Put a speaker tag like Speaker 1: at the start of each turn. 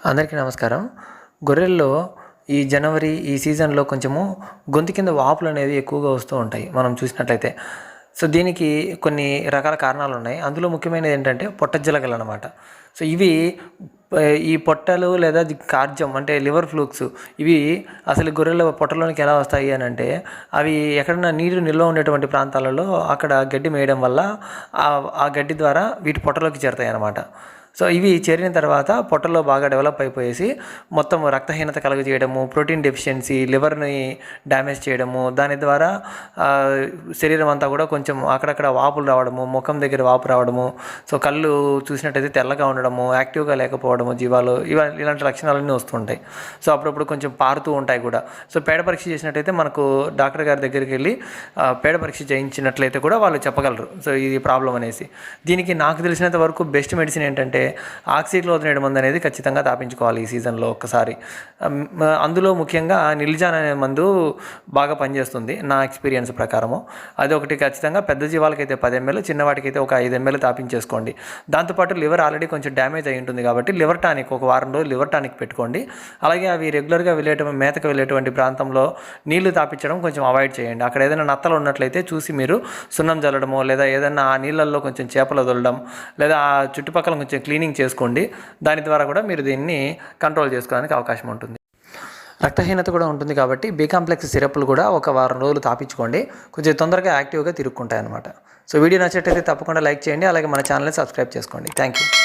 Speaker 1: అందరికీ నమస్కారం. గొర్రెల్లో ఈ జనవరి ఈ సీజన్‌లో కొంచెము గొంతు కింద వాపులనేవి ఎక్కువగా వస్తూ ఉంటాయి మనం చూసినట్లయితే. సో, దీనికి కొన్ని రకాల కారణాలున్నాయి. అందులో ముఖ్యమైనదేంటంటే పొట్ట జిలకలనమాట. సో, ఇవి ఈ పొట్టలు లేదా కార్జం అంటే లివర్ ఫ్లూక్స్ ఇవి అసలు గొర్రెల పొట్టలోనికి ఎలా వస్తాయి అనంటే, అవి ఎక్కడన్నా నీరు నిల్వ ఉండేటువంటి ప్రాంతాలలో అక్కడ గడ్డి మేయడం వల్ల ఆ గడ్డి ద్వారా వీటి పొట్టలోకి చేరతాయనమాట. సో, ఇవి చేరిన తర్వాత పొట్టలో బాగా డెవలప్ అయిపోయేసి మొత్తం రక్తహీనత కలుగజేయడము, ప్రోటీన్ డెఫిషియన్సీ, లివర్‌ని డ్యామేజ్ చేయడము, దాని ద్వారా శరీరం అంతా కూడా కొంచెం అక్కడక్కడ వాపులు రావడము, ముఖం దగ్గర వాపు రావడము, సో కళ్ళు చూసినట్టయితే తెల్లగా ఉండడము, యాక్టివ్‌గా లేకపోవడము జీవాలు ఇలాంటి లక్షణాలన్నీ వస్తుంటాయి. సో, అప్పుడప్పుడు కొంచెం పారుతూ ఉంటాయి కూడా. సో, పేడ పరీక్ష చేసినట్టయితే మనకు డాక్టర్ గారి దగ్గరికి వెళ్ళి పేడ పరీక్ష చేయించినట్లయితే కూడా వాళ్ళు చెప్పగలరు. సో, ఇది ప్రాబ్లం అనేసి. దీనికి నాకు తెలిసినంత వరకు బెస్ట్ మెడిసిన్ ఏంటంటే ఆక్సిక్లోరైడ్ మందు అనేది ఖచ్చితంగా తాపించుకోవాలి ఈ సీజన్లో ఒక్కసారి. అందులో ముఖ్యంగా నిల్జాన్ అనే మందు బాగా పనిచేస్తుంది నా ఎక్స్పీరియన్స్ ప్రకారము. అది ఒకటి ఖచ్చితంగా పెద్ద జీవాలకైతే 10 ml, చిన్నవాటికైతే ఒక 5 ml తాపించేసుకోండి. దాంతోపాటు లివర్ ఆల్రెడీ కొంచెం డ్యామేజ్ అయి ఉంటుంది కాబట్టి లివర్ టానిక్ ఒక వారం రోజులు లివర్ టానిక్ పెట్టుకోండి. అలాగే అవి రెగ్యులర్గా మేతకు వెళ్ళేటువంటి ప్రాంతంలో నీళ్లు తాపించడం కొంచెం అవాయిడ్ చేయండి. అక్కడ ఏదైనా నత్తలు ఉన్నట్లయితే చూసి మీరు సున్నం జల్లడమో లేదా ఏదైనా ఆ నీళ్ళల్లో కొంచెం చేపలు వదలడం లేదా ఆ చుట్టుపక్కల కొంచెం క్లీనింగ్ చేసుకోండి. దాని ద్వారా కూడా మీరు దీన్ని కంట్రోల్ చేసుకోవడానికి అవకాశం ఉంటుంది. రక్తహీనత కూడా ఉంటుంది కాబట్టి బి కాంప్లెక్స్ సిరప్లు కూడా ఒక వారం రోజులు తాపించుకోండి. కొంచెం తొందరగా యాక్టివ్గా తిరుగుకుంటాయి అన్నమాట. సో, వీడియో నచ్చినట్లయితే తప్పకుండా లైక్ చేయండి. అలాగే మన ఛానల్ని సబ్స్క్రైబ్ చేసుకోండి. Thank you.